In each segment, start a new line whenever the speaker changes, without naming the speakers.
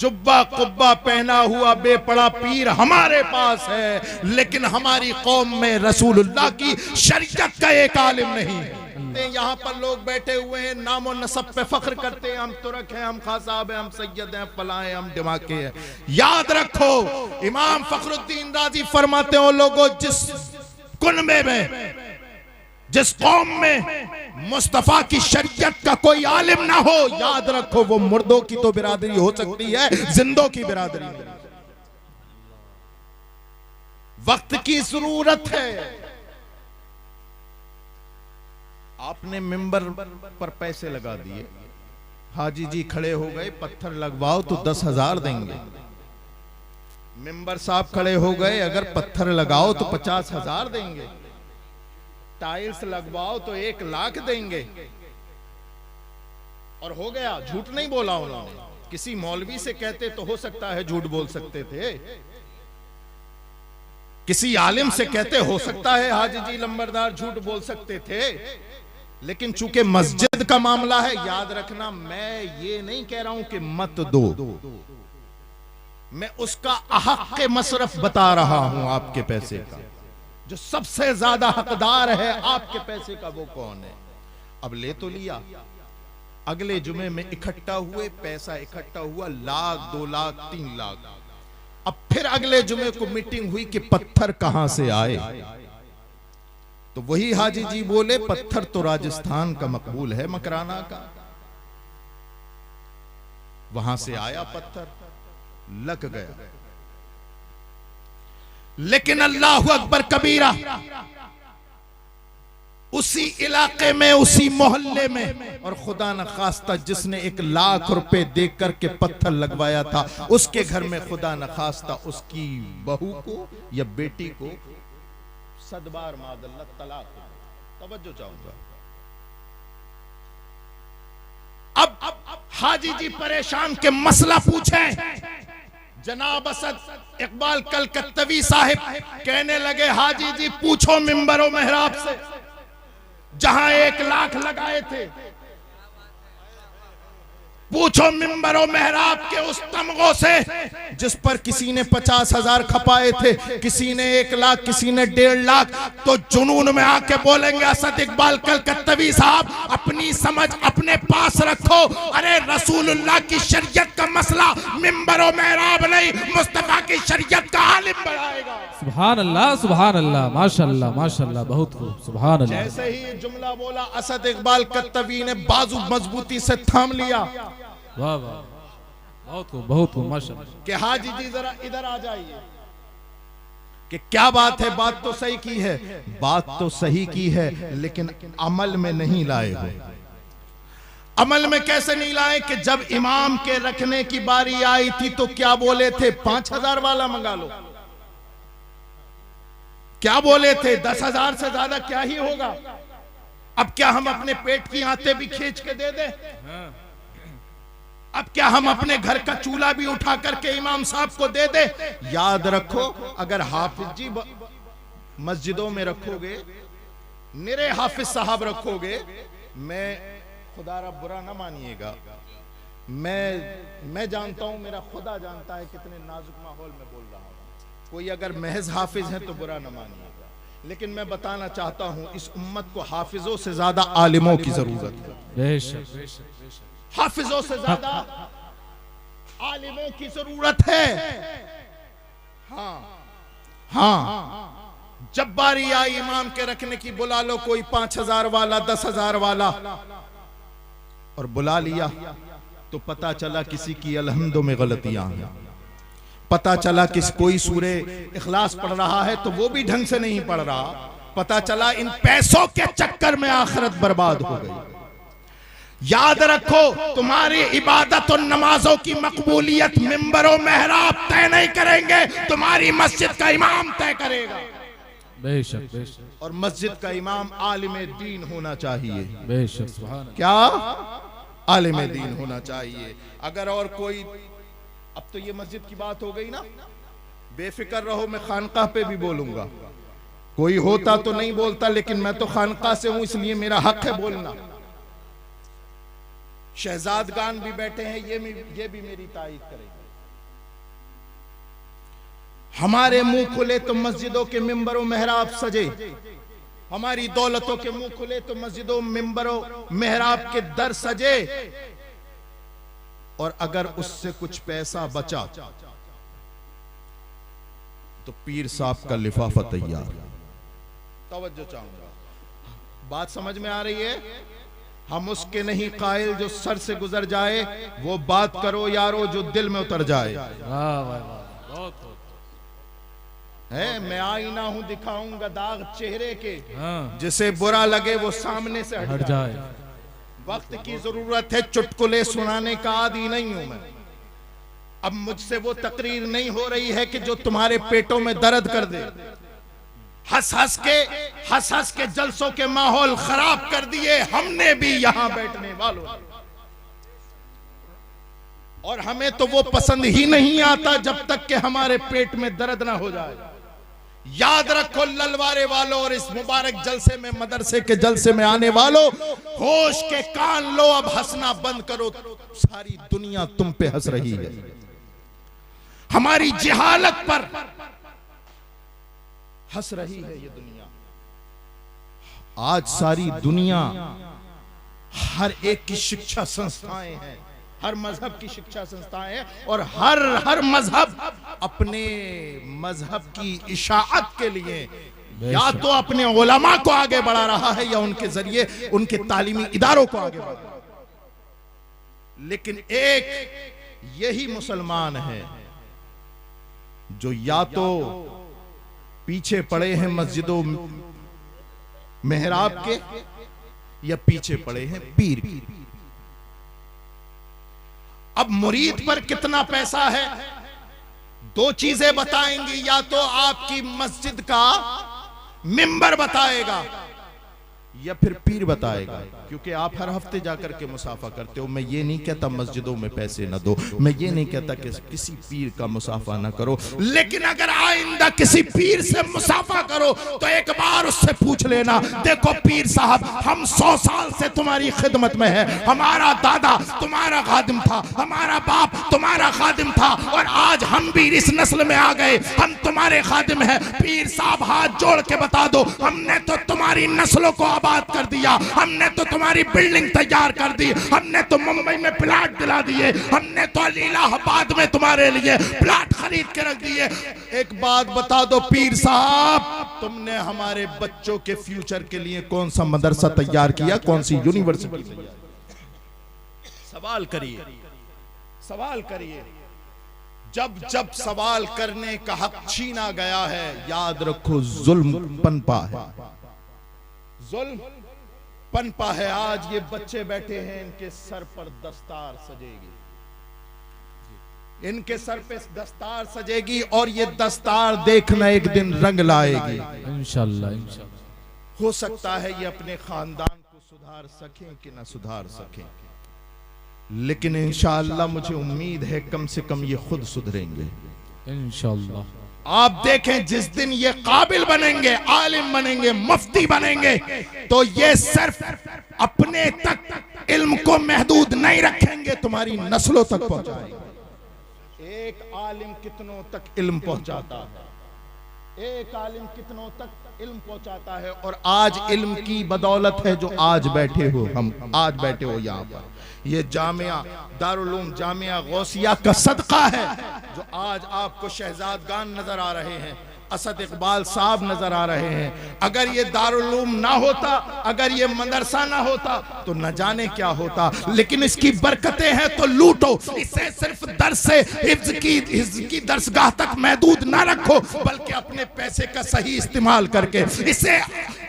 जुब्बा कुब्बा पहना हुआ बेपड़ा पीर हमारे पास है, लेकिन हमारी कौम में रसूलुल्लाह की शरीयत का एक आलिम नहीं है। यहाँ पर लोग बैठे हुए हैं, नामो नसब पे फख्र करते हैं, हम तुरक हैं, हम खासाब हैं, हम सैयद हैं, फलां हैं, हम दिमाके हैं। याद रखो, इमाम फखरुद्दीन राजी फरमाते हो, लोगों जिस कुनबे में, जिस कौम में मुस्तफा की शरीयत का कोई आलिम ना हो, याद रखो वो मुर्दों की तो बिरादरी हो सकती है, जिंदों की बिरादरी नहीं। वक्त की जरूरत है। आपने मिंबर पर पैसे लगा दिए, हाजी जी खड़े हो गए, पत्थर लगवाओ तो 10,000 देंगे। मिंबर साहब खड़े हो गए, अगर पत्थर लगाओ तो 50,000 देंगे। टाइल्स लगवाओ तो 1 लाख देंगे। और हो गया, झूठ नहीं बोला उन्होंने। किसी मौलवी से कहते तो हो सकता है झूठ बोल सकते थे, किसी आलिम से कहते हो सकता है हाजी जी लंबरदार झूठ बोल सकते थे, लेकिन चूंकि मस्जिद का मामला है, याद रखना, मैं ये नहीं कह रहा हूं कि मत दो, मैं उसका हक मसरफ बता रहा हूं। आपके पैसे का जो सबसे ज्यादा हकदार है आपके पैसे का, वो कौन है? अब ले तो लिया, अगले जुमे में इकट्ठा हुए, पैसा इकट्ठा हुआ, 1 लाख 2 लाख 3 लाख। अब फिर अगले जुमे को मीटिंग हुई कि पत्थर कहां से आए, तो वही हाजी जी बोले पत्थर तो राजस्थान का मकबूल है, मकराना का, वहां से आया पत्थर, लग गया। लेकिन अल्लाहु अकबर कबीरा, उसी इलाके में, उसी मोहल्ले में, और खुदा न खास्ता जिसने 1 लाख रुपए देकर करके पत्थर लगवाया था, उसके घर में खुदा न खास्ता उसकी बहू को या बेटी को सदबार मादल्ला तलाक हो। तवज्जो चाहूंगा। अब हाजी जी परेशान के मसला पूछे। जनाब असद इकबाल कलकत्तवी साहिब कहने लगे, हाजी जी पूछो मिंबरों मेहराब से, जहां 1 लाख लगाए थे, पूछो मिंबरों मेहराब के उस तमगों से जिस पर किसी ने 50,000 खपाए थे, किसी ने 1 लाख, किसी ने 1.5 लाख। तो जुनून में आके बोलेंगे असद इकबाल कलकत्तवी साहब, अपनी समझ अपने पास रखो। अरे रसूलुल्लाह की शरीयत का मसला मिंबरों मेहराब नहीं, मुस्तफा की शरीयत का आलिम बढ़ाएगा।
सुभान अल्लाह, सुभान अल्लाह, माशाअल्लाह, माशाअल्लाह, बहुत खूब, सुभान अल्लाह।
जैसे ही ये जुमला बोला, असद इकबाल कत्तवी ने बाजू मजबूती से थाम लिया।
वाह वाह, बहुत खूब, बहुत खूब, माशाअल्लाह।
कि हाजी जी जरा इधर आ जाइए, कि क्या बात है, बात तो सही की है, बात तो सही की है, लेकिन अमल में नहीं लाए हो। अमल में कैसे नहीं लाए? कि जब इमाम के रखने की बारी आई थी तो क्या बोले थे? 5,000 वाला मंगा लो। क्या बोले थे? 10,000 से ज्यादा क्या ही होगा। अब क्या हम अपने पेट की आंतें भी खींच के दे दें? अब क्या हम अपने घर का चूल्हा भी उठा करके इमाम साहब को दे दे? याद रखो, अगर हाफिज जी मस्जिदों में रखोगे, निरे हाफिज साहब रखोगे, मैं खुदा रब बुरा ना मानिएगा, मैं जानता हूं, मेरा खुदा जानता है कितने नाजुक माहौल में बोल रहा हूं। कोई अगर महज हाफिज है तो बुरा ना मानिएगा, लेकिन मैं बताना चाहता हूं इस उम्मत को हाफिजों से ज्यादा आलिमों की जरूरत है।
बेशक, बेशक, बेशक।
हाफिजों से ज्यादा आलिमों की जरूरत है। हाँ, जब बारी आई इमाम के रखने की, बुला लो कोई 5,000 वाला, 10,000 वाला, और बुला लिया तो पता चला किसी की अलहम्दो में गलतियां हैं। पता चला कि कोई सूरे इखलास पढ़ रहा है तो वो भी ढंग से नहीं पढ़ रहा। पता चला इन पैसों के चक्कर में आखिरत बर्बाद हो गई। याद रखो, तुम्हारी इबादत और नमाजों की मकबूलियत मिंबरों मेहराब तय नहीं करेंगे, तुम्हारी मस्जिद का इमाम तय करेगा।
बेशक, बेशक।
और मस्जिद का इमाम आलिम दीन होना चाहिए।
बेशक, सुभान अल्लाह।
क्या? आलिम दीन होना चाहिए। अगर और कोई, अब तो ये मस्जिद की बात हो गई ना, बेफिक्र रहो, मैं खानकाह पे भी बोलूंगा। कोई होता तो नहीं बोलता, लेकिन मैं तो खानकाह से हूं, इसलिए मेरा हक है बोलना। शहजादगान भी बैठे हैं, ये भी मेरी तारीफ करेंगे। हमारे मुंह खुले तो मस्जिदों के मिंबरों मेहराब सजे, हमारी दौलतों के मुंह खुले तो मस्जिदों मिंबरों मेहराब के दर सजे, और अगर उससे कुछ पैसा बचा तो पीर साहब का लिफाफा तैयार। तवज्जो चाहूंगा, बात समझ में आ रही है? हम उसके नहीं कायल जो सर से गुजर जाए, वो बात करो यारो जो दिल में उतर जाए। है मैं आईना हूं दिखाऊंगा दाग चेहरे के, जिसे बुरा लगे वो सामने से हट जाए। वक्त की जरूरत है, चुटकुले सुनाने का आदी नहीं हूं मैं। अब मुझसे वो तकरीर नहीं हो रही है कि जो तुम्हारे पेटों में दर्द कर दे। हंस हंस के जलसों के माहौल खराब कर दिए हमने भी यहां बैठने वालों, और हमें तो वो पसंद ही नहीं आता जब तक कि हमारे पेट में दर्द ना हो जाए। याद रखो ललवारे वालों और इस मुबारक जलसे में, मदरसे के जलसे में आने वालों, होश के कान लो, अब हंसना बंद करो। सारी दुनिया तुम पे हंस रही है, हमारी जहालत पर हंस रही है ये दुनिया। आज सारी दुनिया, हर एक की शिक्षा संस्थाएं हैं, हर मजहब की शिक्षा संस्थाएं हैं, और हर मजहब अपने मजहब की इशाअत के लिए या तो अपने उलमा को आगे बढ़ा रहा है या उनके जरिए उनके तालीमी इदारों को आगे बढ़ा रहा है। लेकिन एक यही मुसलमान है जो या तो पीछे पड़े हैं मस्जिदों मेहराब के, या पीछे पड़े हैं पीर की। अब मुरीद पर कितना पैसा है, दो चीजें बताएंगी, या तो आपकी मस्जिद का मिंबर बताएगा या फिर पीर बताएगा। क्योंकि आप हर हफ्ते जाकर के मुसाफा करते हो। मैं ये नहीं कहता मस्जिदों में पैसे न दो, मैं ये नहीं कहता कि किसी पीर का मुसाफा न करो, लेकिन अगर आइंदा किसी पीर से मुसाफा करो तो एक बार उससे पूछ लेना, देखो पीर साहब, हम 100 साल से तुम्हारी खिदमत में है, हमारा दादा तुम्हारा खादिम था, हमारा बाप तुम्हारा खादिम था, और आज हम भी इस नस्ल में आ गए, हम तुम्हारे खादिम हैं। पीर साहब हाथ जोड़ के बता दो, हमने तो तुम्हारी नस्लों को आबाद कर दिया, हमने तो तुम्हारी बिल्डिंग तैयार कर दी, हमने तो मुंबई में प्लाट दिला दिए, हमने तो इलाहाबाद में तुम्हारे लिए प्लाट खरीद के रख दिए। एक बात बता दो पीर साहब, तुमने हमारे बच्चों के फ्यूचर के लिए कौन सा मदरसा तैयार किया, कौन सी यूनिवर्सिटी तैयार? सवाल करिए, सवाल करिए। जब सवाल करने का हक छीना गया है, याद रखो जुल्म पनपा है, जुल्म पनपा है। आज ये बच्चे बैठे हैं, इनके सर पर दस्तार सजेगी, इनके सर पे दस्तार सजेगी, और ये दस्तार देखना एक दिन रंग लाएगी इंशाअल्लाह। हो सकता है ये अपने खानदान को सुधार सकें कि ना सुधार सकें, लेकिन इंशाअल्लाह मुझे उम्मीद है कम से कम ये खुद सुधरेंगे इंशाअल्लाह। आप देखें जिस दिन ये काबिल बनेंगे, आलिम बनेंगे, मुफ्ती बनेंगे, तो ये सिर्फ अपने तक इल्म को महदूद नहीं रखेंगे, तुम्हारी नस्लों तक पहुंचाएंगे। एक आलिम कितनों तक इल्म पहुंचाता है, एक आलिम कितनों तक इल्म पहुंचाता है। और आज इल्म की बदौलत है जो आज बैठे हो, हम आज बैठे हो यहाँ पर, ये जामिया दारुल उलूम जामिया गौसिया का सदका है जो आज आपको शहजादगान नजर आ रहे हैं, असद इकबाल साहब नजर आ रहे हैं। अगर ये दारुल उलूम ना होता, अगर ये मदरसा ना होता तो न जाने क्या होता। लेकिन इसकी बरकतें हैं तो लूटो, इसे सिर्फ दर्स हिफ्ज़ की दरसगाह तक महदूद ना रखो, बल्कि अपने पैसे का सही इस्तेमाल करके इसे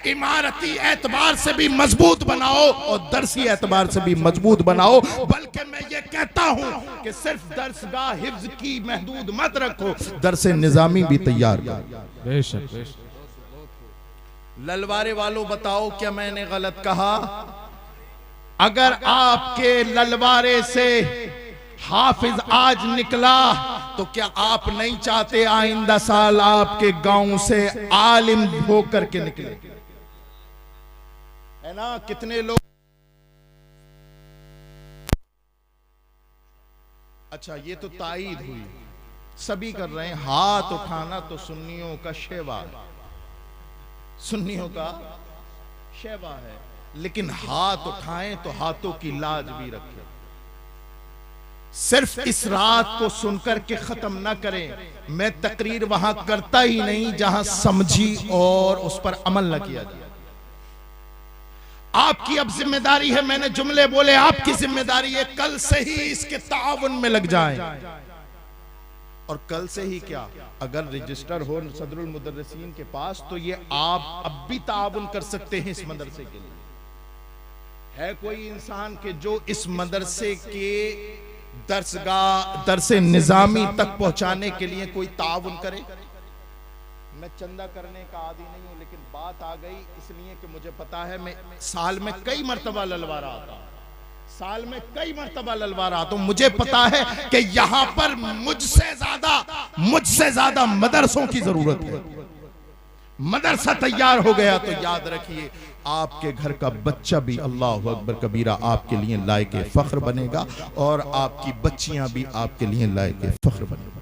इमारती एतबार से भी मजबूत बनाओ और दरसी एतबार से भी मजबूत बनाओ। बल्कि मैं ये कहता हूं कि सिर्फ दरसगाह हिफ्ज़ की महदूद मत रखो, दरसे निजामी भी तैयार करो।
बेशक
ललवारे वालों बताओ क्या मैंने गलत कहा? अगर आपके ललवारे से हाफिज आज निकला तो क्या आप नहीं चाहते आइंदा साल आपके गांव से आलिम होकर के निकले? है ना? कितने लोग, अच्छा ये तो ताईद हुई, सभी कर रहे हैं। हाथ उठाना तो सुन्नियों का शेवा है, सुन्नियों का शेवा है, लेकिन हाथ उठाएं तो हाथों की लाज भी रखें। सिर्फ इस रात को सुनकर के खत्म ना करें। मैं तकरीर वहां करता ही नहीं जहां समझी और उस पर अमल न किया जाए। आपकी अब जिम्मेदारी है, मैंने जुमले बोले, आपकी जिम्मेदारी है कल से ही इसके ताउन में लग जाएं। और कल से ही क्या, अगर रजिस्टर हो सदरुल मुदर्रिसीन के पास तो ये आप अब भी ताउन कर सकते हैं इस मदरसे के लिए। है कोई इंसान के जो इस मदरसे के दरसे निजामी तक पहुंचाने के लिए कोई ताउन करे? मैं चंदा करने का आदी नहीं हूं, लेकिन बात आ गई इसलिए कि मुझे पता है मैं साल में कई मर्तबा ललवा रहा था, साल में कई मर्तबा ललवा रहा था। मुझे पता है कि यहां पर मुझसे ज्यादा मदरसों की जरूरत है। मदरसा तैयार हो गया तो याद रखिए आपके घर का बच्चा भी अल्लाह अकबर कबीरा आपके लिए लायक फख्र बनेगा और आपकी बच्चियां भी आपके लिए लायक फख्र बनेगा।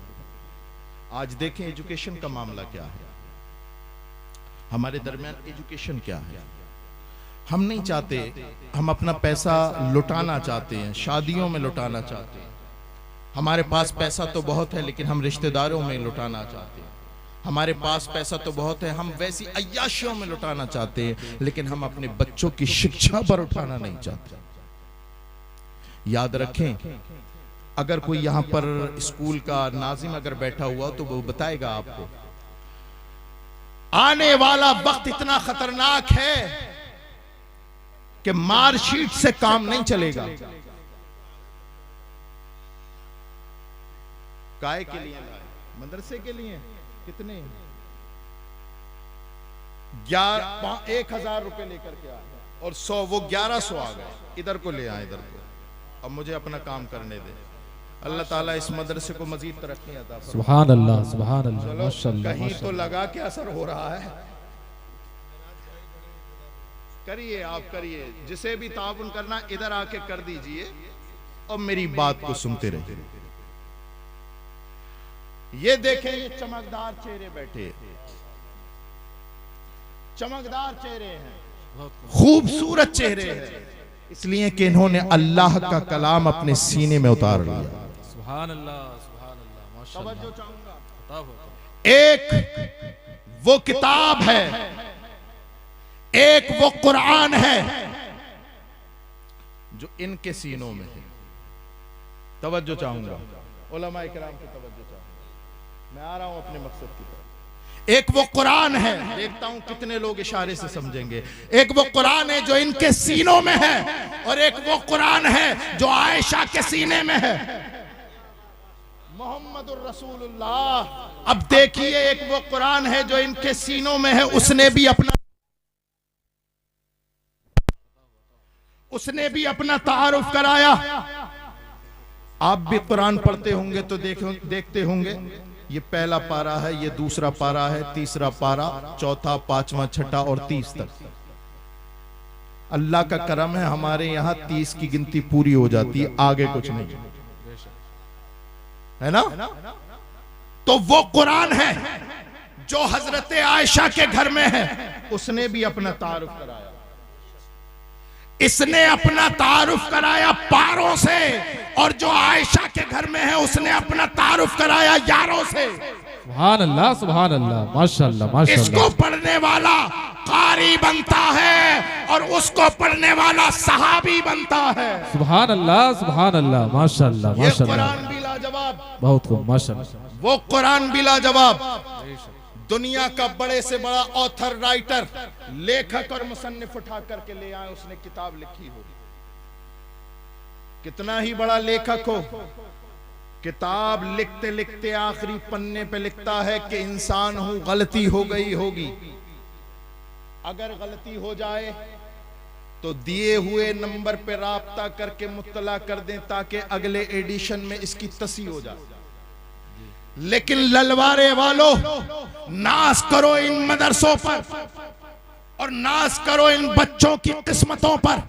आज देखें एजुकेशन का मामला क्या है, हमारे दरमियान एजुकेशन क्या है। हम नहीं चाहते, हम अपना पैसा लुटाना चाहते हैं, शादियों में लुटाना चाहते हैं। हमारे पास पैसा तो बहुत है लेकिन हम रिश्तेदारों में लुटाना चाहते हैं। हमारे पास पैसा तो बहुत है, हम वैसी अय्याशियों में लुटाना चाहते हैं, लेकिन हम अपने बच्चों की शिक्षा पर उठाना नहीं चाहते। याद रखें, अगर कोई यहां पर स्कूल का नाजिम अगर बैठा हुआ तो वो बताएगा आपको आने वाला वक्त इतना खतरनाक है कि मार्कशीट से काम नहीं चलेगा। काय के लिए? मदरसे के लिए। कितने? 1000 रुपए लेकर के आए और 100, वो 1100 आ गए। इधर को ले आए, इधर को। अब मुझे अपना काम करने दे। अल्लाह ताला इस मदरसे को मजीद तरक्की अता फरमाए।
सुभान अल्लाह, सुभान अल्लाह, माशाअल्लाह।
कहीं तो लगा के असर हो रहा है। करिए, आप करिए, जिसे भी ताउन करना इधर आके कर दीजिए और मेरी बात को सुनते रहिए। ये देखें, ये चमकदार चेहरे बैठे, चमकदार चेहरे हैं, खूबसूरत चेहरे हैं, इसलिए कि इन्होंने अल्लाह का कलाम अपने सीने में उतार लिया।
सुभान अल्लाह, सुभान अल्लाह, माशाअल्लाह।
तवज्जो चाहूंगा। एक वो किताब है, एक वो कुरान है जो इनके सीनों में है। तवज्जो चाहूंगा, उलमा इकराम की तवज्जो चाहूंगा। मैं आ रहा हूं अपने मकसद की तरफ। एक वो कुरान है, देखता हूं कितने लोग इशारे से समझेंगे। एक वो कुरान है जो इनके सीनों में है और एक वो कुरान है जो आयशा के सीने में है। मोहम्मदुर रसूलुल्लाह। अब देखिए, एक वो कुरान है जो इनके सीनों में है, उसने भी अपना तारुफ कराया। आप भी कुरान पढ़ते होंगे तो देखते होंगे, ये पहला पारा है, ये दूसरा पारा है, तीसरा पारा, चौथा, पांचवा, छठा और 30 तक। अल्लाह का करम है, हमारे यहाँ 30 की गिनती पूरी हो जाती है, आगे कुछ नहीं है ना। तो वो कुरान है जो हजरत आयशा के घर में है, उसने भी अपना तारुफ कराया। इसने अपना तारुफ कराया पारों से, और जो आयशा के घर में है उसने अपना तारुफ कराया यारों से।
सुभान अल्लाह, सुभान अल्लाह, माशाअल्लाह, माशाअल्लाह।
इसको पढ़ने वाला कारी बनता है और उसको पढ़ने वाला सहाबी बनता है।
सुभान अल्लाह, सुभान अल्लाह, माशाअल्लाह,
ये
माशाअल्लाह।
कुरान भी लाजवाब,
बहुत खूब, माशाअल्लाह।
वो कुरान भी लाजवाब। दुनिया का बड़े से बड़ा ऑथर, राइटर, लेखक और मुसन्निफ उठा करके ले आए, उसने किताब लिखी हो। कितना ही बड़ा लेखक हो, किताब लिखते लिखते आखिरी पन्ने पे लिखता है कि इंसान हूं, गलती हो गई होगी। अगर गलती हो जाए तो दिए हुए नंबर पे राब्ता करके मुत्तला कर दें ताकि अगले एडिशन में इसकी तस्हीह हो जाए। लेकिन ललवारे वालों, नाज करो इन मदरसों पर और नाज करो इन बच्चों की किस्मतों पर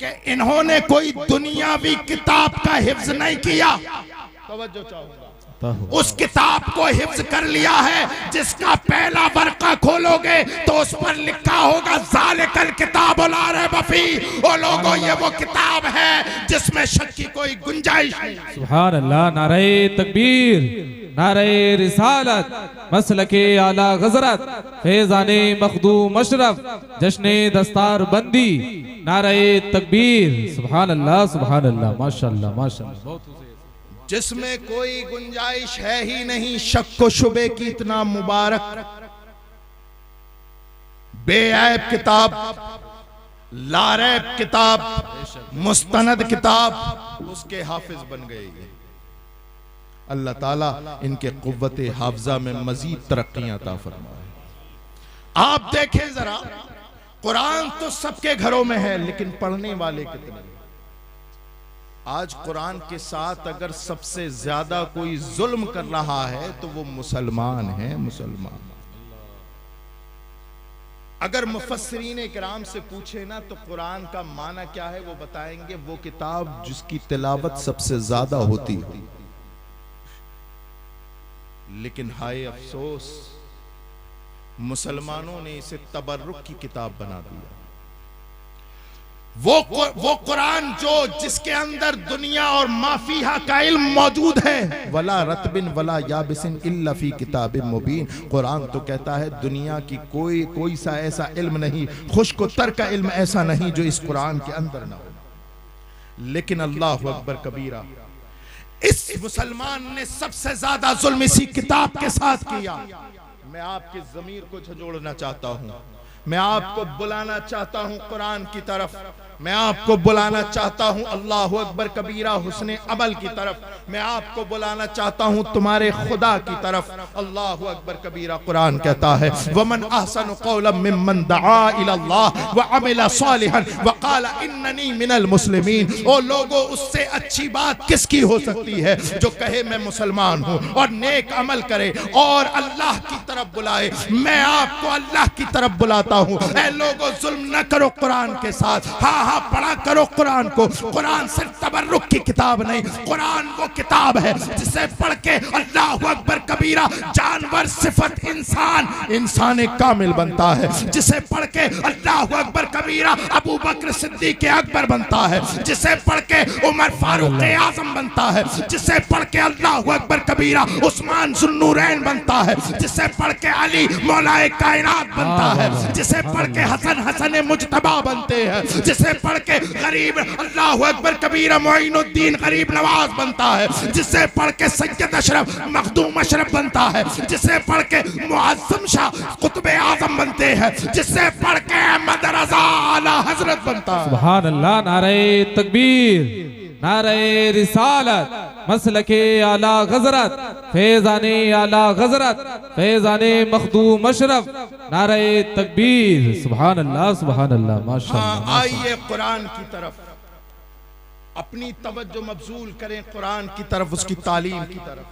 कि इन्होंने कोई दुनियावी किताब का हिफ्ज नहीं किया। तवज्जो चाहूंगा। उस किताब को हिफ्ज कर लिया है जिसका पहला वर्का खोलोगे तो उस पर लिखा होगा ज़ालिकल किताबुल ला रैब फीह। ओ लोगों, ये वो किताब है जिसमें शक की कोई गुंजाइश नहीं।
सुभान अल्लाह। नारे तकबीर, नारे रिसालत, मसलके आला गजरत, फैज़ाने मखदूम अशरफ, जश्ने दस्तार बंदी, नारे तकबीर। सुभान अल्लाह, सुभान अल्लाह, माशाअल्लाह, माशाअल्लाह।
जिसमें कोई गुंजाइश है ही नहीं शक व शुबे की, इतना मुबारक बेऐब किताब, लारैब किताब, मुस्तनद किताब, उसके हाफिज बन गए। अल्लाह ताला इनके कुव्वते हाफजा में मजीद तरक्कियां अता फरमाए। आप देखें जरा, कुरान तो सबके घरों में है लेकिन पढ़ने वाले कितने? आज कुरान के साथ अगर सबसे ज्यादा कोई जुल्म कर रहा है तो वो मुसलमान है, मुसलमान। अगर मुफस्सिरीन इकराम से पूछे ना तो कुरान का माना क्या है, वो बताएंगे वो किताब जिसकी तिलावत सबसे ज्यादा होती है। लेकिन हाय अफसोस, मुसलमानों ने इसे तबर्रुक की किताब बना दिया। वो कुरान जिसके अंदर दुनिया और माफिहा का इल्म मौजूद है। वला रतबिन वला याबिसिन इल्ला फी किताबिन मुबीन। कुरान तो कहता है दुनिया की कोई सा ऐसा इल्म नहीं, खुश्क तर का इल्म ऐसा नहीं जो इस कुरान के अंदर ना हो। लेकिन अल्लाहु अकबर कबीरा, इस मुसलमान ने सबसे ज्यादा जुल्म इसी किताब के साथ किया। मैं आपके ज़मीर को झंझोड़ना चाहता हूं, मैं आपको बुलाना चाहता हूं कुरान की तरफ, मैं आपको बुलाना चाहता हूं अल्लाहु अकबर कबीरा हुस्ने अमल की तरफ, मैं आपको बुलाना चाहता हूं तुम्हारे खुदा की तरफ। अल्लाहु अकबर कबीरा कुरान कहता है वमन अहसनु कौलन मिम्मन दआ इलल्लाह व अमिल सालिहन व क़ाल इन्ननी मिनल मुस्लिमीन। ओ लोगों, उससे अच्छी बात किसकी हो सकती है जो कहे मैं मुसलमान हूं और नेक अमल करे और अल्लाह की तरफ बुलाए। मैं आपको अल्लाह की तरफ बुलाता हूं। ऐ लोगों, जुल्म न करो कुरान के साथ। हाँ, पढ़ा करो कुरान को। कुरान सिर्फ तबर्रुक की किताब नहीं, कुरान वो किताब है जिसे पढ़ के अल्लाहु अकबर कबीरा जानवर सिफत इंसान कामिल बनता है। जिसे पढ़ के अल्लाहु अकबर कबीरा अबू बकर सिद्दीक अकबर बनता है। जिसे पढ़ के उमर फारूक आजम बनता है। जिसे पढ़ के अल्लाहु अकबर कबीरा उस्मान जुन्नूरैन बनता है। जिसे पढ़ के अली मौलाए कायनात बनता है। जिसे पढ़ के हसन मुज्तबा बनते हैं। जिसे पढ़ के गरीब अल्लाहु अकबर कबीरा मोइनुद्दीन गरीब नवाज बनता है। जिसे पढ़ के सैयद अशरफ मखदूम अशरफ बनता है। जिसे पढ़ के मुअज्जम शाह कुतुब आजम बनते हैं। जिसे पढ़ के अहमद रज़ा आला हजरत बनता है।
सुभान अल्लाह। नारे तकबीर, नारे रिसालत, मसलके आला गजरत, फैज़ाने आला गजरत, फैज़ाने मखदूम अशरफ, नारे तकबीर। सुभान अल्लाह, सुभान अल्लाह, माशाअल्लाह।
आइए कुरान की तरफ अपनी तवज्जो मबजूल करें, कुरान की तरफ, उसकी तालीम की तरफ।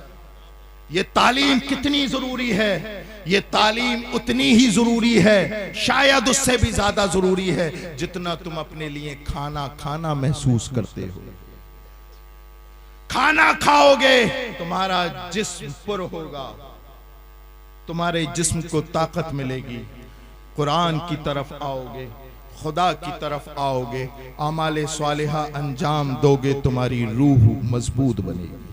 ये तालीम कितनी जरूरी है, ये तालीम उतनी ही जरूरी है, शायद उससे भी ज्यादा जरूरी है जितना तुम अपने लिए खाना महसूस करते हो। खाना खाओगे तुम्हारा जिस्म पुर होगा, तुम्हारे जिस्म को ताकत मिलेगी। कुरान की तरफ आओगे, खुदा की तरफ आओगे, आमाले स्वालिहा अंजाम दोगे, तुम्हारी रूह मजबूत बनेगी।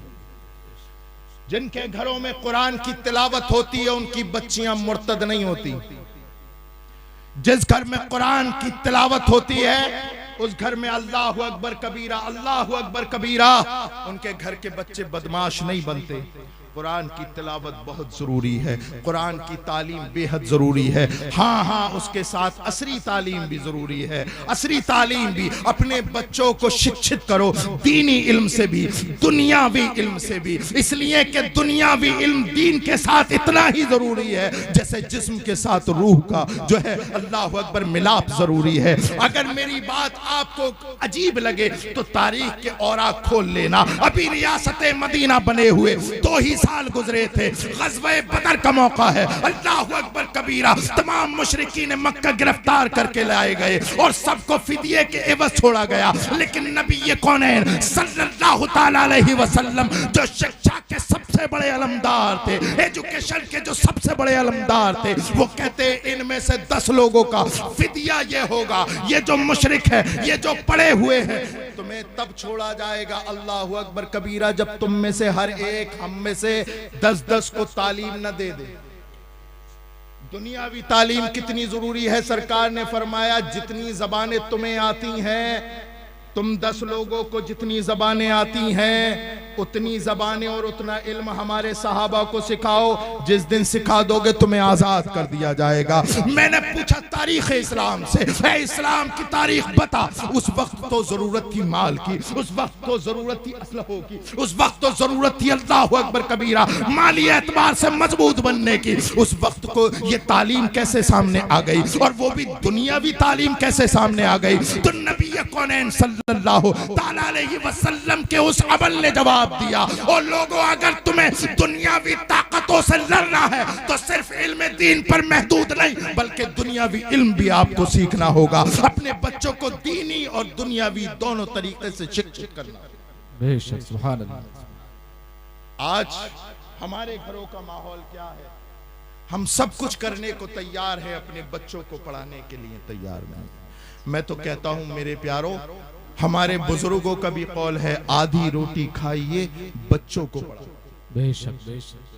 जिनके घरों में कुरान की तिलावत होती है उनकी बच्चियां मुर्तद नहीं होती। जिस घर में कुरान की तिलावत होती है उस घर में अल्लाहु अकबर कबीरा, अल्लाहु अकबर कबीरा, उनके घर के बच्चे बदमाश नहीं बनते। कुरान की तिलावत बहुत जरूरी है, कुरान की तालीम बेहद जरूरी है। हाँ, उसके साथ असरी तालीम भी जरूरी है। असरी तालीम भी, अपने बच्चों को शिक्षित करो दीनी इल्म से भी, दुनियावी इल्म से भी, इसलिए कि दुनियावी इल्म दीन के साथ इतना ही जरूरी है जैसे जिस्म के साथ रूह का जो है अल्लाहु अकबर मिलाप जरूरी है। अगर मेरी बात आपको अजीब लगे तो तारीख के औरा खोल लेना। अभी रियासत मदीना बने हुए 2 ही साल गुजरे थे, ग़ज़वे बदर का मौका है, अल्लाहु अकबर कबीरा, तमाम मुशरिकीन मक्का गिरफ्तार करके लाए गए और सबको फिदिये के एवज छोड़ा गया। लेकिन नबी कौनैन सल्लल्लाहु ताला अलैहि वसल्लम जो शिक्षा के सबसे बड़े अलमदार थे, एजुकेशन के जो सबसे बड़े अलमदार थे, वो कहते इनमें से 10 लोगों का फिदिया ये होगा, ये जो मुशरिक है, ये जो पड़े हुए हैं, तुम्हें तब छोड़ा जाएगा। अल्लाहु अकबर कबीरा, जब तुम में से हर एक हम में से 10-10 को तालीम न दे दे। दुनियावी तालीम कितनी जरूरी है, सरकार ने फरमाया जितनी जबानें तुम्हें आती हैं, तुम 10 लोगों को जितनी जबानें आती हैं उतनी जबानें और उतना इल्म हमारे सहाबा को सिखाओ। जिस दिन सिखा दोगे तुम्हें आजाद कर दिया जाएगा। मैंने पूछा तारीख इस्लाम से, है इस्लाम की तारीख बता। उस वक्त तो जरूरत थी माल की, उस वक्त तो जरूरत थी असलहों की, उस वक्त तो जरूरत थी अल्लाहु अकबर कबीरा माली एतबार से मजबूत बनने की। उस वक्त को ये तालीम कैसे सामने आ गई, और वो भी दुनियावी तालीम कैसे सामने आ गई। तो नबी कौनैन सल्लल्लाहु ताला अलैहि वसल्लम के उस अमल ने जवाब दिया, और लोगों अगर तुम्हें दुनियावी ताकतों से लड़ना है तो सिर्फ इल्म दीन पर महदूद नहीं, बल्कि दुनियावी इल्म भी आपको सीखना होगा। अपने बच्चों को दीनी और दुनियावी दोनों तरीके से शिक्षित करना।
बेशक, सुभान अल्लाह।
आज हमारे घरों का माहौल क्या है? हम सब कुछ करने को तैयार है, अपने बच्चों को पढ़ाने के लिए तैयार नहीं। मैं तो कहता हूं मेरे प्यारों, हमारे बुजुर्गों का भी कौल है, आधी रोटी खाइए बच्चों को पढ़ाओ।
बेशक बेशक।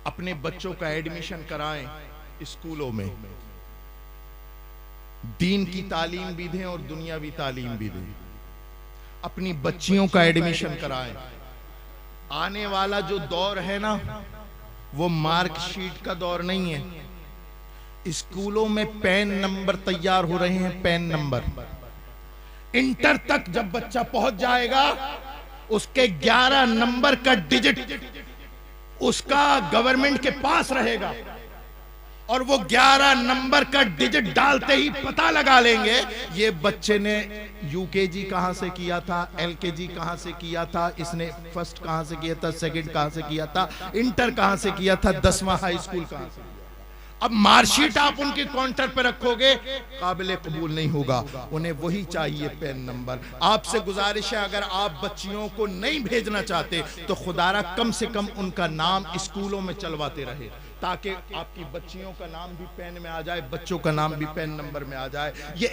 अपने बच्चों का एडमिशन कराएं स्कूलों में, दीन की तालीम भी दें और दुनियावी तालीम भी दें। अपनी बच्चियों का एडमिशन कराएं। आने वाला जो दौर है ना, वो मार्कशीट का दौर नहीं है। स्कूलों में पेन नंबर तैयार हो रहे हैं, पेन नंबर। इंटर तक जब बच्चा पहुंच जाएगा, उसके 11 नंबर का डिजिट उसका गवर्नमेंट के पास रहेगा, और वो 11 नंबर का डिजिट डालते ही पता लगा लेंगे ये बच्चे ने यूकेजी कहां से किया था, एलकेजी कहां से किया था, इसने फर्स्ट कहां से किया था, सेकंड कहां से किया था, इंटर कहां से किया था, 10वां हाई स्कूल कहां से। अब मार्कशीट आप उनके काउंटर पे रखोगे, काबिल कबूल नहीं होगा। उन्हें वही चाहिए, पेन नंबर। आपसे गुजारिश है, अगर आप बच्चियों को नहीं भेजना चाहते तो खुदारा कम से कम उनका नाम स्कूलों में चलवाते रहे, ताकि आपकी बच्चियों का नाम भी पेन में आ जाए, बच्चों का नाम भी पेन नंबर में आ जाए। ये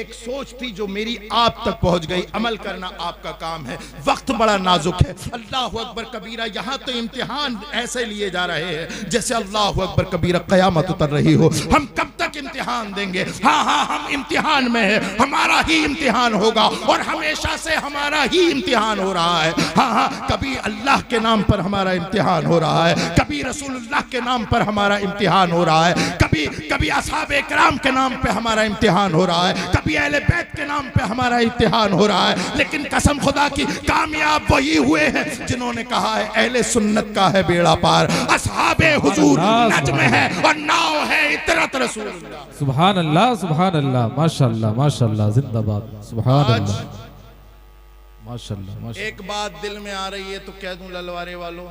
एक सोच थी जो मेरी आप तक पहुंच गई। अमल करना आपका काम है। वक्त बड़ा नाजुक है। अल्लाहु अकबर कबीरा, यहां तो इम्तिहान ऐसे लिए जा रहे हैं जैसे अल्लाहु अकबर कबीरा कयामत उतर रही हो। हम कब तक इम्तिहान देंगे? हाँ, हम इम्तिहान में है, हमारा ही इम्तिहान होगा, और हमेशा से हमारा ही इम्तिहान हो रहा है। हाँ, कभी अल्लाह के नाम पर हमारा इम्तिहान हो रहा है, कभी रसूलुल्लाह के नाम पर हमारा इम्तिहान हो रहा है, कभी असहाबे किराम के नाम पे हमारा इम्तिहान हो रहा है, कभी अहले बैत के नाम पे हमारा इम्तिहान हो रहा है। लेकिन कसम खुदा की, कामयाब वही हुए हैं जिन्होंने कहा है अहले सुन्नत का है बेड़ा पार, असहाबे हुजूर नज्म है और नाव है इतरत रसूलुल्लाह।
सुभान अल्लाह, सुभान अल्लाह, माशाअल्लाह माशाअल्लाह, जिंदाबाद, सुभान अल्लाह, माशाअल्लाह।
एक बात दिल में आ रही है तो कह दूं ललवारे वालों,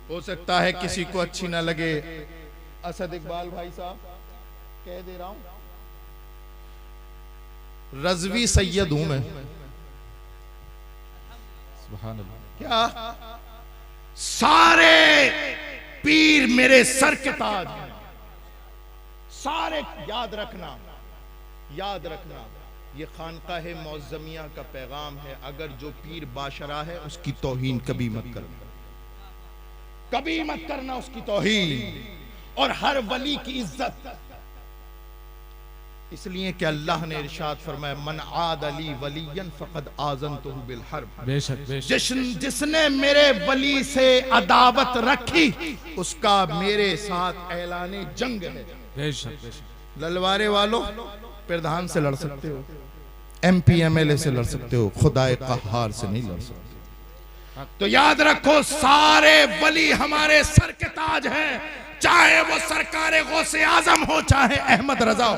हो सकता है किसी को अच्छी ना लगे। असद इकबाल भाई साहब, कह दे रहा हूं, रज़वी सैयद हूं मैं।
सुभान अल्लाह।
क्या सारे पीर मेरे सर के ताज हैं, सारे। याद रखना, ये खानकाह मौज़मिया का पैगाम है। अगर जो पीर बाशरा है उसकी तौहीन कभी मत करना, कभी मत करना उसकी तौहीन, और हर वली की इज्जत। इसलिए कि अल्लाह ने इरशाद फरमाया, मन आद अली वलियन फक़द आज़नतुहु बिल हर्ब।
बेशक बेशक।
जिसने मेरे वली से अदावत रखी उसका मेरे साथ ऐलाने जंग है।
बेशक बेशक।
ललवारे वालों, प्रधान से लड़ सकते हो, MP MLA से लड़ सकते हो, खुदाए कहार से नहीं लड़ सकते। तो याद रखो, सारे वली हमारे सर के ताज हैं, चाहे वो सरकारे गौसे आजम हो, चाहे अहमद रजा हो,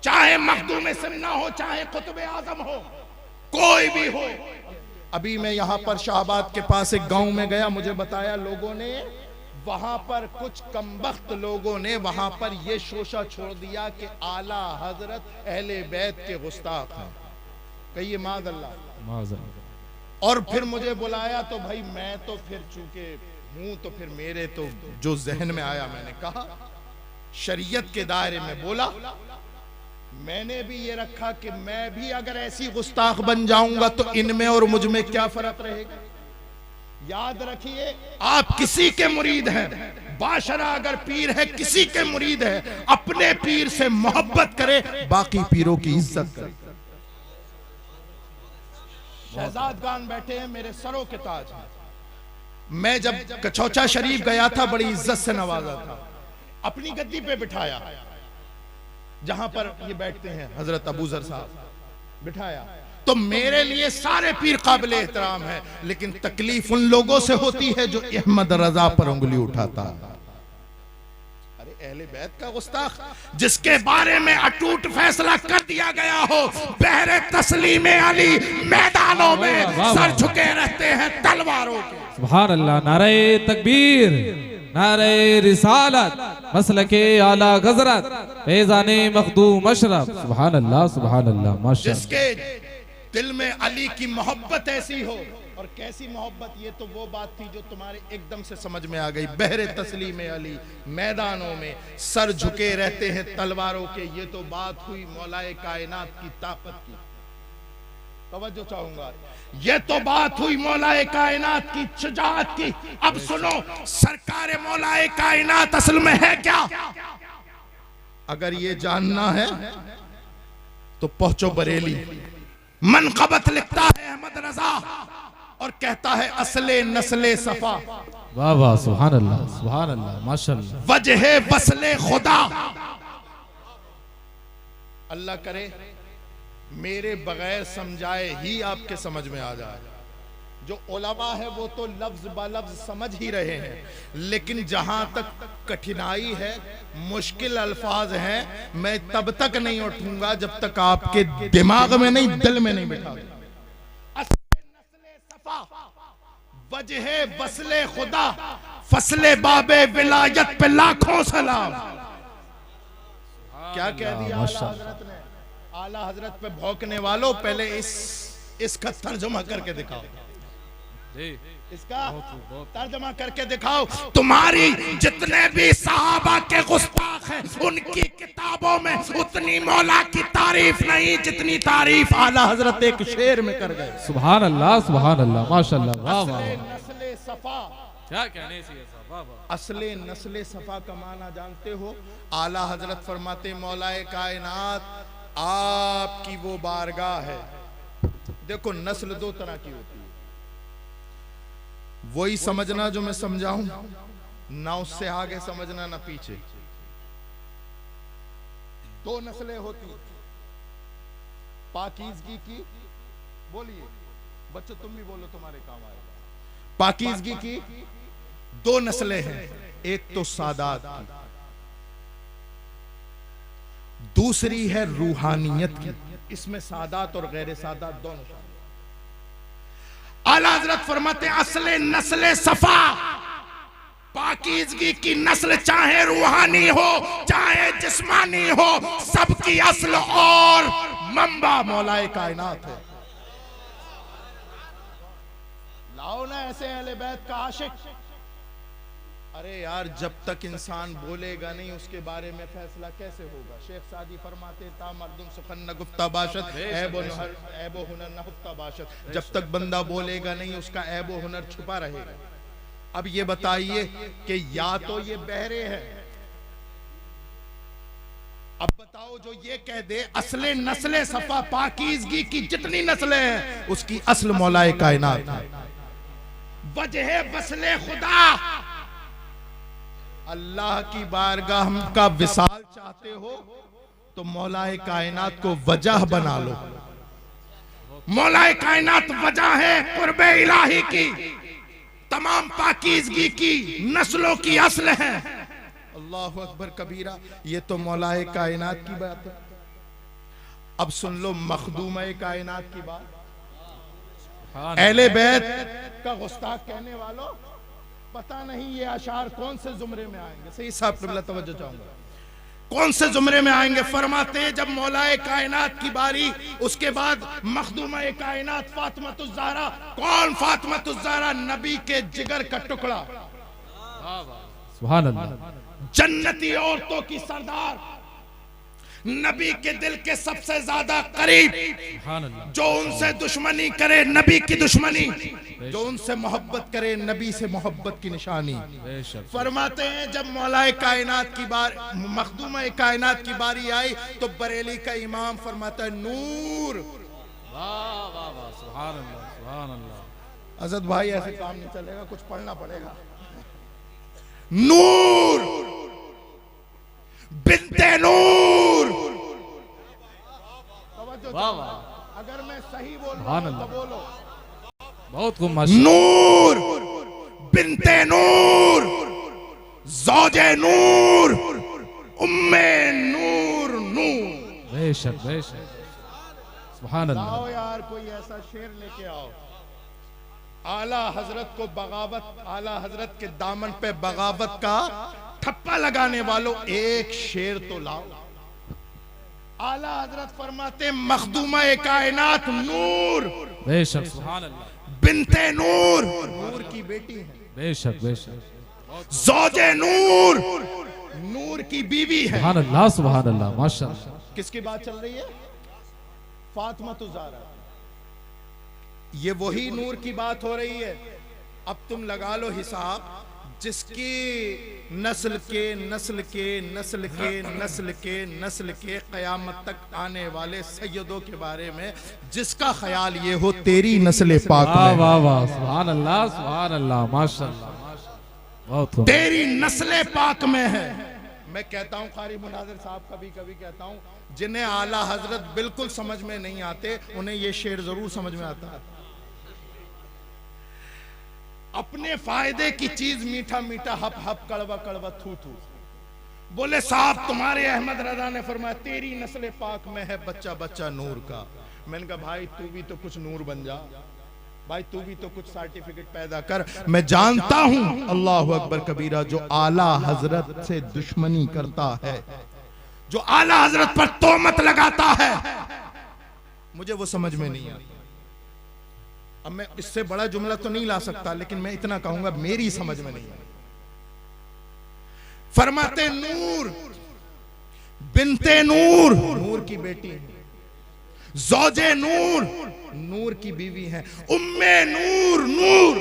चाहे मखदूम सिन्ना हो, चाहे कुतुब आजम हो, कोई भी हो। अभी मैं यहाँ पर शाहबाद के पास एक गांव में गया, मुझे बताया लोगों ने, वहां पर कुछ कमबख्त लोगों ने वहां पर यह शोशा छोड़ दिया कि आला हजरत अहले बैत के गुस्ताख हैं। कहिए माज़अल्लाह। और फिर मुझे बुलाया तो भाई मैं तो फिर चूंकि हूं तो फिर मेरे तो जो जहन में आया मैंने कहा, शरीयत के दायरे में बोला। मैंने भी ये रखा कि मैं भी अगर ऐसी गुस्ताख बन जाऊंगा तो इनमें और मुझ में क्या फर्क रहेगा। याद रखिए, आप किसी के मुरीद हैं, बाशरा अगर पीर है किसी के मुरीद है, अपने पीर से मोहब्बत करे, बाकी पीरों की इज्जत करे। शहजाद खान बैठे हैं, मेरे सरों के ताज हैं। मैं जब कचौचा शरीफ गया था बड़ी इज्जत से नवाजा था, अपनी गद्दी पे बिठाया जहां पर ये बैठते हैं हजरत अबू जर साहब, बिठाया। तो मेरे लिए सारे पीर काबिले एहतराम है, लेकिन तकलीफ उन लोगों से होती है जो अहमद रजा पर उंगली उठाता। अरे अहले बैत का गुस्ताख जिसके बारे में अटूट फैसला कर दिया गया हो, बहरे तस्लीम अली मैदानों में सर झुके रहते हैं तलवारों के।
सुभान अल्लाह। नारे तकबीर, नारे रिसालत, मसलके आला गजरत, फैज़ाने मखदूम अशरफ। सुभान अल्लाह, सुभान अल्लाह, माशाअल्लाह।
जिसके दिल में अली की मोहब्बत ऐसी हो, और कैसी मोहब्बत, ये तो वो बात थी जो तुम्हारे एकदम से समझ में आ गई। बहरे तस्लीम अली मैदानों में सर झुके रहते हैं तलवारों के, ये तो बात हुई मौलाए कायनात की ताकत की। तवज्जो चाहूंगा, ये तो बात हुई मौलाए कायनात की शुजाअत की। अब सुनो, सरकार मौलाए कायनात असल में है क्या? अगर ये जानना है तो पहुंचो बरेली। मनक़बत लिखता है अहमद रजा और कहता है असले नस्ले सफा।
वाह वाह, सुभान अल्लाह, सुभान अल्लाह, माशाअल्लाह।
वजह वसले खुदा। अल्लाह करे मेरे बगैर समझाए ही आपके समझ में आ जाए। जो उलमा है वो तो लफ्ज ब लफ्ज समझ ही रहे हैं, लेकिन जहां तक कठिनाई है, मुश्किल अल्फाज हैं, मैं तब तक नहीं उठूंगा जब तक आपके दिमाग में नहीं, दिल में नहीं बैठा। वजह वसले खुदा, फसले बाबे विलायत पे लाखों सलाम। क्या कह दिया आला हजरत ने? आला हजरत पे भौंकने वालों, पहले इसका तर्जुमा करके दिखाओ, इसका तर्जुमा करके दिखाओ। तुम्हारी जितने भी सहाबा के गुस्ताख हैं, उनकी किताबों में उतनी मौला की तारीफ नहीं जितनी तारीफ आला हजरत एक शेर में कर गए।
सुभान अल्लाह, सुभान अल्लाह, माशाअल्लाह, वाह वाह।
नस्ले सफा, क्या कहने से वाह वाह। असले नस्ले सफा का माना जानते हो? आला हजरत फरमाते मौलाए कायनात आपकी वो बारगाह है। देखो नस्ल दो तरह की होती है, वही समझना जो मैं समझाऊं, ना उससे आगे समझना ना पीछे। दो नस्लें होती, पाकीज़गी की, बोलिए बच्चों तुम भी बोलो तुम्हारे काम आएगा। पाकीज़गी की दो नस्लें हैं, एक तो सादात की, दूसरी है रूहानियत की। इसमें सादात और गैर सादात दोनों। आला हज़रत फरमाते असले नस्ले सफा, पाकीज़गी की नस्ल चाहे रूहानी हो चाहे जिस्मानी हो, सबकी असल और मंबा मौलाए कायनात है। लाओ ना ऐसे अहले बैत का आशिक। अरे यार, जब तक इंसान बोलेगा नहीं उसके बारे में फैसला कैसे होगा? शेख सादी फरमाते ता मर्दुम सुखन न गुफ्ता बाशत, ऐब व हुनर न हुफ्ता बाशत। जब तक बंदा बोलेगा नहीं उसका ऐब व हुनर छुपा रहेगा। अब ये बताइए कि या तो ये बहरे हैं, अब बताओ जो ये कह दे असले नस्ले सफा, पाकीज़गी की जितनी नस्लें हैं उसकी असल मौलाए कायनात है। वजह वसले खुदा, अल्लाह की बारगाह का विसाल चाहते हो तो मौलाए कायनात को वजह बना लो। मौलाए कायनात वजह है कुर्बे इलाही की, तमाम पाकीज़गी की नस्लों की असल है। अल्लाहु अकबर कबीरा, ये तो मौलाए कायनात की बात है। अब सुन लो मखदूम कायनात की बात। अहले बैत का गुस्ताख कहने वालों, पता नहीं ये अशार कौन से जुमरे में आएंगे। सही साहब क़िबला तवज्जो चाहूंगा, कौन से जुमरे में आएंगे। फरमाते हैं जब मौलाए कायनात की बारी, उसके बाद मखदूमा कायनात फातिमातुज़ ज़हरा। कौन फातिमातुज़ ज़हरा? नबी के जिगर का टुकड़ा,
सुभान अल्लाह,
जन्नती औरतों की सरदार, नबी के दिल के सबसे ज्यादा करीब। जो उनसे दुश्मनी करे नबी की दुश्मनी, जो उनसे मोहब्बत करे नबी से मोहब्बत की निशानी। फरमाते हैं जब मौलाए कायनात की बार, मखदूमा कायनात की बारी आई तो बरेली का इमाम फरमाता है नूर।
वाह वाह वाह, सुभान अल्लाह, सुभान अल्लाह।
असद भाई ऐसे काम नहीं चलेगा, कुछ पढ़ना पड़ेगा। नूर बिन्ते नूर।
वाह वाह,
अगर मैं सही बोल रहा हूं तो बोलो।
बहुत खूब।
नूर बिन्ते नूर, ज़ौजे नूर, उम्मे नूर नूर।
बेशक बेशक, सुभान अल्लाह।
आओ यार कोई ऐसा शेर लेके आओ। आला हजरत को बगावत, आला हजरत के दामन पे बगावत का ठप्पा लगाने वालों एक शेर तो लाओ। आला हजरत फरमाते मखदूमा कायनात नूर,
बेशक, सुभान अल्लाह,
बिन्ते नूर, नूर की बेटी है,
बेशक बेशक,
ज़ौजे नूर, नूर की बीवी है।
सुभान अल्लाह, सुभान अल्लाह, माशाअल्लाह।
किसकी बात चल रही है? फातिमातुज़ ज़हरा। ये वही नूर की बात हो रही है। अब तुम लगा लो हिसाब, जिसकी नस्ल के नस्ल के नस्ल के नस्ल के नस्ल के क़यामत तक आने वाले सैयदों के बारे में जिसका ख्याल ये हो तेरी नस्ल पाक में,
वाह वाह, सुभान अल्लाह, सुभान अल्लाह, माशाअल्लाह, बहुत खूब,
तेरी नस्ल पाक में है। मैं कहता हूँ कारी मुनाज़िर साहब कभी कभी कहता हूँ, जिन्हें आला हजरत बिल्कुल समझ में नहीं आते उन्हें ये शेर जरूर समझ में आता है। अपने फायदे की चीज मीठा मीठा, हप हप, कड़वा कड़वा, थू थू। बोले साहब तुम्हारे अहमद रजा ने फरमाया तेरी नस्ल पाक में है बच्चा बच्चा नूर का। मैंने कहा भाई तू भी तो कुछ नूर बन जा, भाई तू भी तो कुछ सर्टिफिकेट पैदा कर। मैं जानता हूं अल्लाह अकबर कबीरा, जो आला हजरत से दुश्मनी करता है, जो आला हजरत पर तोहमत लगाता है, मुझे वो समझ में नहीं आता। अब मैं इससे बड़ा जुमला तो नहीं ला सकता, लेकिन मैं इतना कहूंगा मेरी समझ में नहीं। फरमाते नूर बिन्ते नूर, नूर की बेटी है, ज़ौजे नूर, नूर की बीवी है, उम्मे नूर, नूर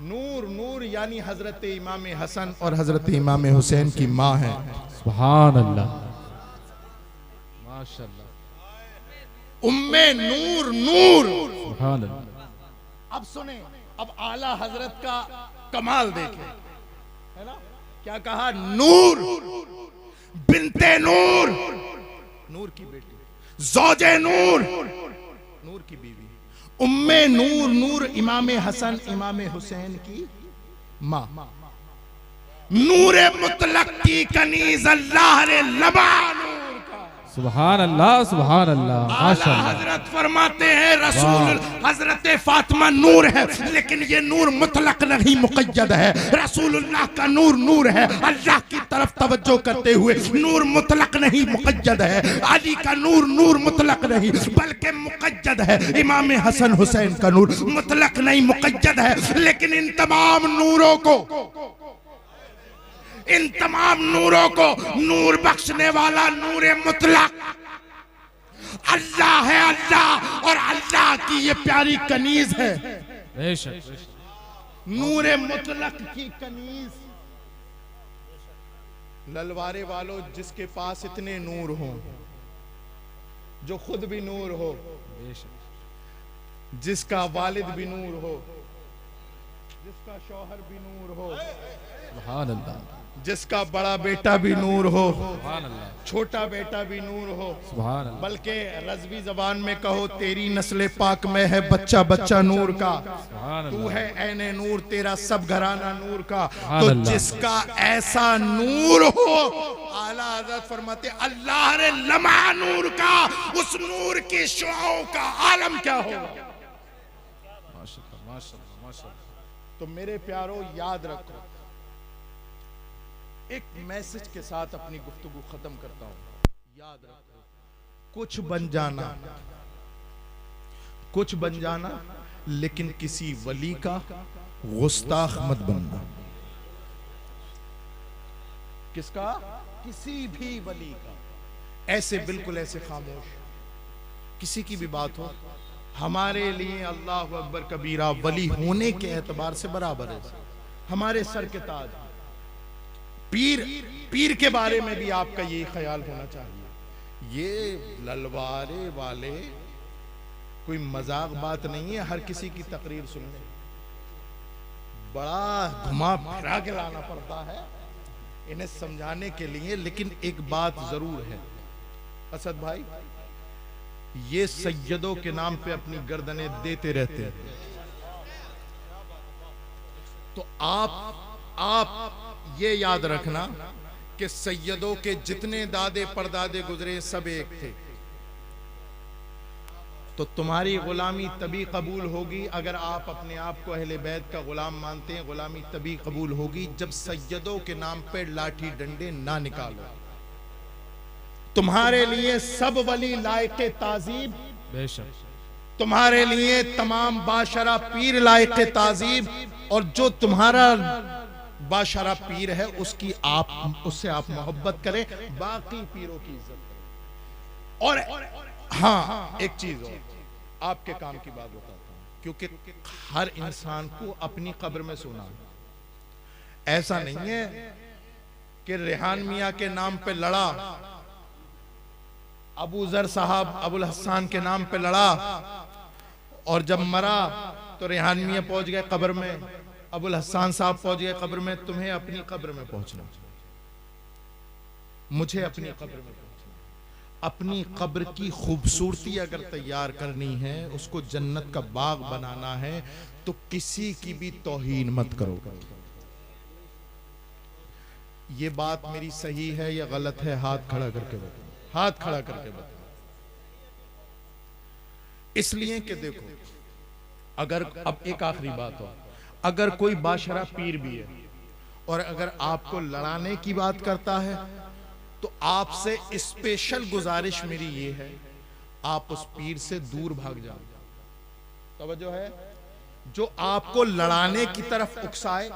नूर नूर यानी हजरत इमाम हसन और हजरत इमाम हुसैन की माँ है।
सुभान अल्लाह, माशाअल्लाह,
उम्मे नूर नूर,
सुभान अल्लाह।
अब सुने, अब आला हजरत का कमाल देखें, है ना? क्या कहा? नूर बिन्ते नूर, नूर की बेटी, ज़ौजे नूर, नूर की बीवी, उम्मे नूर, नूर इमाम हसन इमाम हुसैन की माँ, नूरे मुतलक की कनीज अल्लाह रे लबा नूर का।
सुभान अल्लाह, सुभान अल्लाह, माशाअल्लाह।
हजरत फरमाते हैं रसूल हजरत फातिमा नूर है, लेकिन ये नूर मुतलक नहीं मुक़य्यद है। रसूलुल्लाह का नूर नूर है, अल्लाह की तरफ तवज्जो करते हुए नूर मुतलक नहीं मुक़य्यद है। अली का नूर नूर मुतलक नहीं बल्कि मुक़य्यद है। इमाम हसन हुसैन का नूर मुतलक नहीं मुक़य्यद है। लेकिन इन तमाम नूरों को, इन तमाम नूरों को नूर बख्शने वाला नूरे मुतलक अल्लाह है, अल्लाह, और अल्लाह की ये प्यारी कनीज है।
बेशक,
नूरे मुतलक की कनीज। ललवारे वालों, जिसके पास इतने नूर हो, जो खुद भी नूर हो, जिसका वालिद भी नूर हो, जिसका शौहर भी नूर हो,
सुभान अल्लाह,
जिसका बड़ा बेटा भी नूर हो,
सुभान अल्लाह,
छोटा बेटा भी नूर हो,
सुभान अल्लाह,
बल्कि रज़वी ज़बान में कहो तेरी नस्ल पाक में है बच्चा बच्चा नूर का, तू है ऐने नूर, तेरा सब घराना नूर का। तो जिसका ऐसा नूर हो, आला हज़रत फरमाते अल्लाह रे लम्हा नूर का, उस नूर की शुआओं का आलम क्या होगा। माशाअल्लाह माशाअल्लाह माशाअल्लाह। तो मेरे प्यारो याद रखो, एक मैसेज के साथ अपनी गुफ्तगू खत्म करता हूं। याद रखो, कुछ बन जाना लेकिन किसी वली का गुस्ताख मत बनना। किसका? किसी भी वली का। ऐसे बिल्कुल ऐसे खामोश, किसी की भी बात हो, हमारे लिए अल्लाह अकबर कबीरा वली होने के एतबार से बराबर है, हमारे सर के ताज। पीर के बारे में भी आपका यही ख्याल होना चाहिए। ये ललवारे वाले कोई मजाक बात नहीं है, हर किसी की तकरीर सुनने बड़ा घुमा फिरा के लाना पड़ता है इन्हें समझाने के लिए। लेकिन एक बात जरूर है असद भाई, ये सैयदों के नाम पे अपनी गर्दनें देते रहते हैं। तो आप ये याद रखना कि सैयदों के जितने दादे परदादे गुजरे सब एक थे। तो तुम्हारी गुलामी तभी कबूल होगी अगर आप अपने आप को अहले बैत का गुलाम मानते हैं। गुलामी तभी कबूल होगी जब सैयदों के नाम पे लाठी डंडे ना निकालो। तुम्हारे लिए सब वली लायके ताजीब,
बेशक
तुम्हारे लिए तमाम बाशरा पीर लायके ताजीब, और जो तुम्हारा बाशरा पीर है उससे आप मोहब्बत करें, बाकी पीरों की इज्जत करें। और हाँ, एक चीज और आपके काम की बात बताता हूं, क्योंकि हर इंसान को अपनी कब्र में सोना है। ऐसा नहीं है कि रेहान मियां के नाम पे लड़ा, अबू जर साहब अबुल हसन के नाम पे लड़ा, और जब मरा तो रेहान मियां पहुंच गए कब्र में, अबुल हसन साहब पहुंच गए कब्र में। तुम्हें अपनी कब्र में पहुंचना, मुझे अपनी कब्र में पहुंचना। अपनी कब्र की खूबसूरती अगर तैयार करनी है, उसको जन्नत का बाग बनाना है, तो किसी की भी तौहीन मत करो। ये बात मेरी सही है या गलत है? हाथ खड़ा करके बताओ, हाथ खड़ा करके बताओ। इसलिए कि देखो, अगर अब एक आखिरी बात हो, अगर कोई बाशरा पीर भी है और अगर आपको लड़ाने की बात करता है, तो आपसे स्पेशल गुजारिश मेरी ये है, आप उस पीर से दूर भाग जाओ। तवज्जो है? जो आपको लड़ाने की तरफ उकसाए,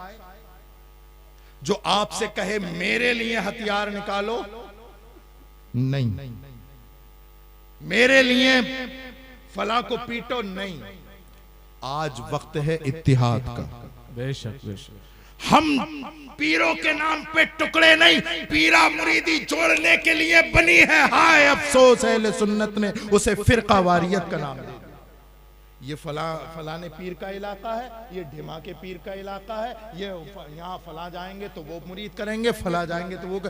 जो आपसे कहे मेरे लिए हथियार निकालो, नहीं, मेरे लिए फला को पीटो, नहीं। आज वक्त है इत्तिहाद का।
बेशक बेशक।
हम पीरों के नाम पे टुकड़े नहीं, पीरा मुरीदी जोड़ने के लिए बनी है। हाय अफसोस अहले सुन्नत ने उसे फिरका वारियत का नाम दे दिया। ये फलाने पीर का इलाका है, ये ढिमा के पीर का इलाका है, ये यहाँ फला जाएंगे तो वो मुरीद करेंगे, फला जाएंगे तो वो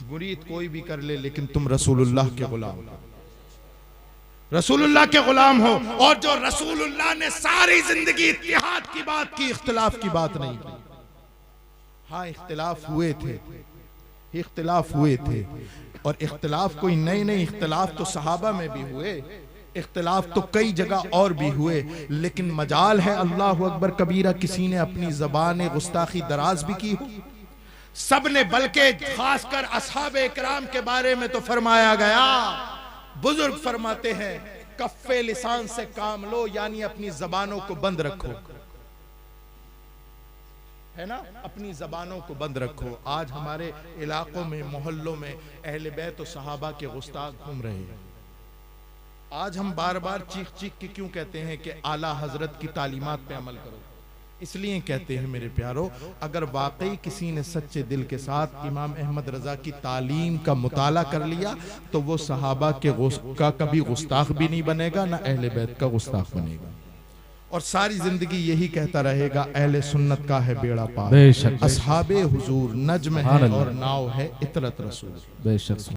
मुरीद कोई भी कर ले, लेकिन तुम रसूलुल्लाह के गुलाम हो, रसूलुल्लाह के गुलाम हो। और जो रसूलुल्लाह ने सारी जिंदगी इत्तिहाद की बात की, इख्तिलाफ की बात नहीं की। हाँ, इख्तिलाफ हुए थे, और इख्तिलाफ कोई नए इख्तिलाफ तो सहाबा में भी हुए, इख्तिलाफ तो कई जगह और भी हुए। लेकिन मजाल है अल्लाह अकबर कबीरा, किसी ने अपनी ज़बान गुस्ताखी दराज भी की हो सबने, बल्कि खासकर असहाबे इकराम के बारे में तो फरमाया गया, बुजुर्ग फरमाते हैं, कफ्फे लिसान से काम लो, यानी अपनी जबानों को बंद रखो, है ना, अपनी जबानों को बंद रखो। आज हमारे इलाकों में, मोहल्लों में अहले बैत और सहाबा के गुस्ताख घूम रहे हैं। आज हम बार बार चीख के क्यों कहते हैं कि आला हजरत की तालीमात पे अमल करो? इसलिए कहते हैं मेरे प्यारो, अगर वाकई किसी ने सच्चे दिल के साथ इमाम अहमद रजा की तालीम का मुताला कर लिया, तो वो सहाबा का कभी गुस्ताख भी नहीं बनेगा, ना अहले बैत का गुस्ताख बनेगा, और सारी जिंदगी यही कहता रहेगा, अहले सुन्नत का है बेड़ा पार, असहाबे हुजूर नज्म है और नाव है इतरत रसूल। बेशक।